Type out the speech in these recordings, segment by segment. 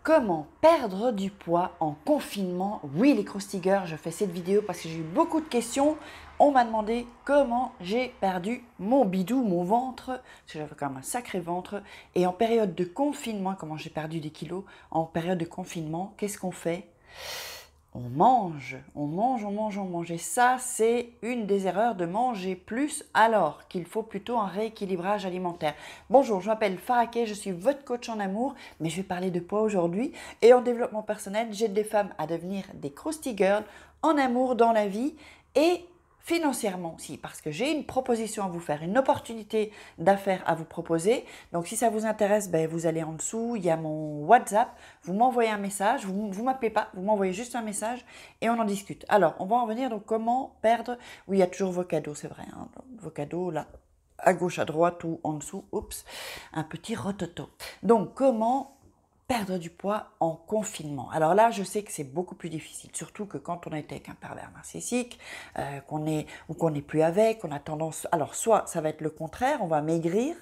Comment perdre du poids en confinement? Oui, les croustilleurs, je fais cette vidéo parce que j'ai eu beaucoup de questions. On m'a demandé comment j'ai perdu mon bidou, mon ventre, parce que j'avais quand même un sacré ventre. Et en période de confinement, comment j'ai perdu des kilos? En période de confinement, qu'est-ce qu'on fait? On mange, on mange, on mange, on mange. Et ça, c'est une des erreurs de manger plus alors qu'il faut plutôt un rééquilibrage alimentaire. Bonjour, je m'appelle Faraké, je suis votre coach en amour, mais je vais parler de poids aujourd'hui. Et en développement personnel, j'aide des femmes à devenir des Krusty Girls en amour dans la vie et financièrement aussi, parce que j'ai une proposition à vous faire, une opportunité d'affaires à vous proposer. Donc si ça vous intéresse, vous allez en dessous, il y a mon WhatsApp, vous m'envoyez un message, vous m'appelez pas, vous m'envoyez juste un message et on en discute. Alors, on va en venir, donc comment perdre, oui, il y a toujours vos cadeaux, c'est vrai, hein, vos cadeaux là, à gauche, à droite ou en dessous, oups, un petit rototo. Donc, comment perdre du poids en confinement. Alors là, je sais que c'est beaucoup plus difficile, surtout que quand on est avec un pervers narcissique, qu'on n'est plus avec, on a tendance... Alors, soit ça va être le contraire, on va maigrir,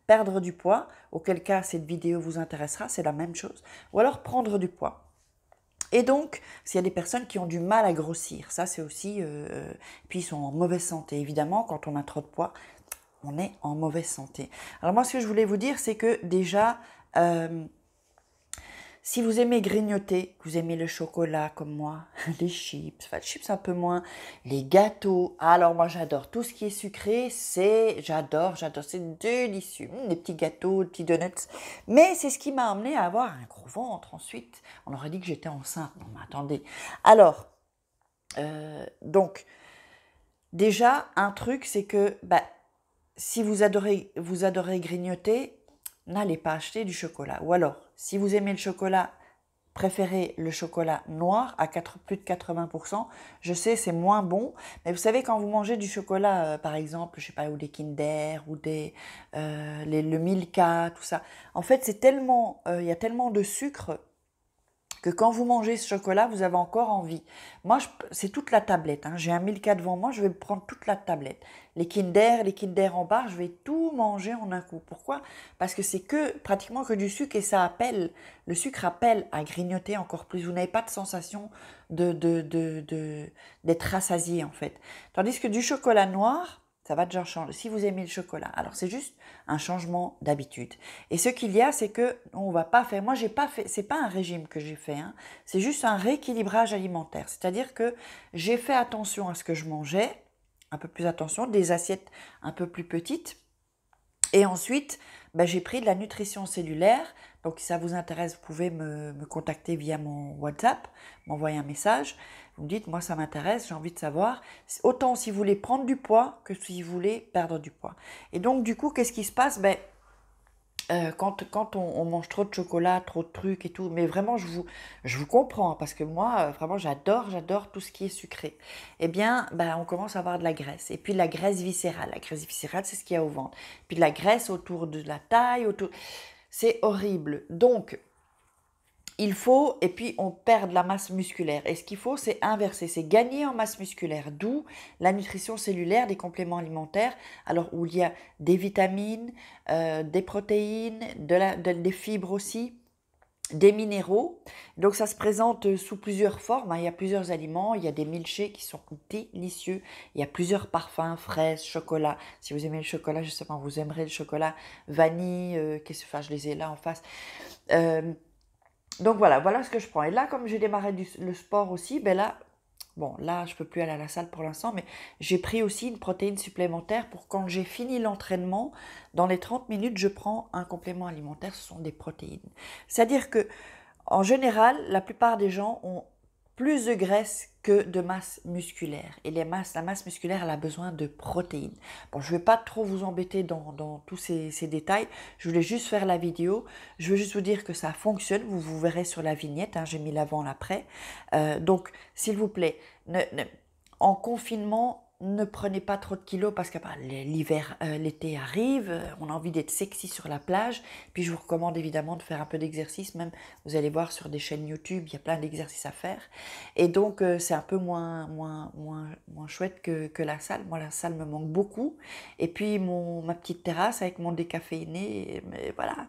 perdre du poids, auquel cas cette vidéo vous intéressera, c'est la même chose, ou alors prendre du poids. Et donc, s'il y a des personnes qui ont du mal à grossir, ça c'est aussi... puis ils sont en mauvaise santé, évidemment, quand on a trop de poids, on est en mauvaise santé. Alors moi, ce que je voulais vous dire, c'est que déjà... si vous aimez grignoter, vous aimez le chocolat comme moi, les chips, enfin les chips un peu moins, les gâteaux, alors moi j'adore tout ce qui est sucré, j'adore, c'est délicieux, les petits gâteaux, les petits donuts, mais c'est ce qui m'a amené à avoir un gros ventre ensuite. On aurait dit que j'étais enceinte, non mais attendez. Alors, donc, déjà un truc c'est que, si vous adorez grignoter, n'allez pas acheter du chocolat. Ou alors, si vous aimez le chocolat, préférez le chocolat noir à plus de 80%. Je sais, c'est moins bon, mais vous savez, quand vous mangez du chocolat, par exemple, je sais pas, ou des Kinder, ou le Milka, tout ça, en fait, c'est tellement, il y a tellement de sucre que quand vous mangez ce chocolat, vous avez encore envie. Moi, c'est toute la tablette. Hein. J'ai un Milka devant moi, je vais prendre toute la tablette. Les Kinder en barre, je vais tout manger en un coup. Pourquoi? Parce que c'est pratiquement que du sucre et le sucre appelle à grignoter encore plus. Vous n'avez pas de sensation d'être rassasié en fait. Tandis que du chocolat noir, ça va déjà changer. Si vous aimez le chocolat, alors c'est juste un changement d'habitude. Et ce qu'il y a, c'est que on va pas faire. Moi, j'ai pas fait. C'est pas un régime que j'ai fait. Hein, c'est juste un rééquilibrage alimentaire. C'est-à-dire que j'ai fait attention à ce que je mangeais, un peu plus attention, des assiettes un peu plus petites. Et ensuite, j'ai pris de la nutrition cellulaire. Donc, si ça vous intéresse, vous pouvez me contacter via mon WhatsApp, m'envoyer un message. Vous me dites, moi, ça m'intéresse, j'ai envie de savoir. Autant si vous voulez prendre du poids que si vous voulez perdre du poids. Et donc, du coup, qu'est-ce qui se passe? Quand on mange trop de chocolat, trop de trucs et tout, mais vraiment, je vous comprends, parce que moi, vraiment, j'adore tout ce qui est sucré. Eh bien, on commence à avoir de la graisse. Et puis, la graisse viscérale. La graisse viscérale, c'est ce qu'il y a au ventre. Puis, de la graisse autour de la taille, c'est horrible. Donc, il faut, et puis on perd de la masse musculaire. Et ce qu'il faut, c'est inverser, c'est gagner en masse musculaire. D'où la nutrition cellulaire, des compléments alimentaires, alors où il y a des vitamines, des protéines, des fibres aussi, des minéraux. Donc ça se présente sous plusieurs formes. Hein. Il y a plusieurs aliments, il y a des milkshakes qui sont délicieux. Il y a plusieurs parfums, fraises, chocolat. Si vous aimez le chocolat, justement, vous aimerez le chocolat vanille. Je les ai là en face. Donc voilà ce que je prends. Et là, comme j'ai démarré le sport aussi, là, je peux plus aller à la salle pour l'instant, mais j'ai pris aussi une protéine supplémentaire pour quand j'ai fini l'entraînement, dans les 30 minutes, je prends un complément alimentaire, ce sont des protéines. C'est-à-dire que, en général, la plupart des gens ont plus de graisse que de masse musculaire. Et la masse musculaire, elle a besoin de protéines. Bon, je ne vais pas trop vous embêter dans tous ces détails. Je voulais juste faire la vidéo. Je veux juste vous dire que ça fonctionne. Vous verrez sur la vignette. Hein, j'ai mis l'avant, l'après. Donc, s'il vous plaît, en confinement, ne prenez pas trop de kilos parce que l'hiver, l'été arrive, on a envie d'être sexy sur la plage. Puis je vous recommande évidemment de faire un peu d'exercice, même vous allez voir sur des chaînes YouTube, il y a plein d'exercices à faire. Et donc c'est un peu moins chouette que la salle. Moi la salle me manque beaucoup. Et puis ma petite terrasse avec mon décaféiné, mais voilà.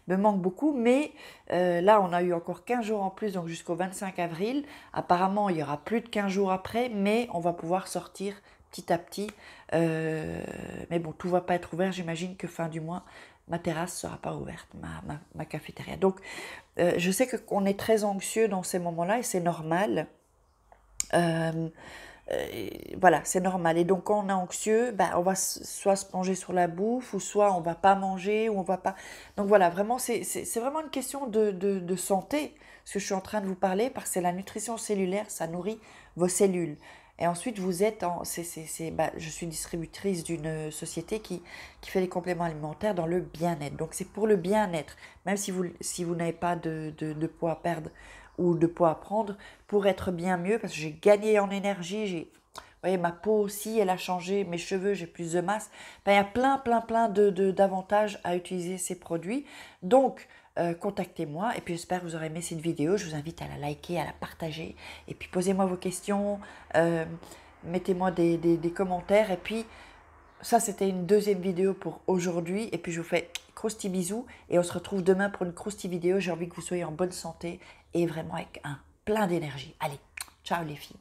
me manque beaucoup. Mais là, on a eu encore 15 jours en plus, donc jusqu'au 25 avril. Apparemment, il y aura plus de 15 jours après, mais on va pouvoir sortir petit à petit. Mais bon, tout ne va pas être ouvert. J'imagine que fin du mois, ma terrasse ne sera pas ouverte, ma cafétéria. Donc, je sais qu'on est très anxieux dans ces moments-là et c'est normal. Voilà, c'est normal. Et donc, quand on est anxieux, ben, on va soit se plonger sur la bouffe, ou soit on va pas manger, ou on va pas... Donc voilà, vraiment, c'est vraiment une question de santé, ce que je suis en train de vous parler, parce que c'est la nutrition cellulaire, ça nourrit vos cellules. Et ensuite, vous êtes en... ben, je suis distributrice d'une société qui fait des compléments alimentaires dans le bien-être. Donc, c'est pour le bien-être. Même si vous n'avez pas de poids à perdre ou de poids à prendre, pour être bien mieux, parce que j'ai gagné en énergie, vous voyez, ma peau aussi, elle a changé, mes cheveux, j'ai plus de masse. Ben, il y a plein d'avantages à utiliser ces produits. Donc, contactez-moi, et puis j'espère que vous aurez aimé cette vidéo. Je vous invite à la liker, à la partager, et puis posez-moi vos questions, mettez-moi des commentaires, et puis ça, c'était une deuxième vidéo pour aujourd'hui. Et puis, je vous fais crousty bisous. Et on se retrouve demain pour une crousty vidéo. J'ai envie que vous soyez en bonne santé et vraiment avec un plein d'énergie. Allez, ciao les filles.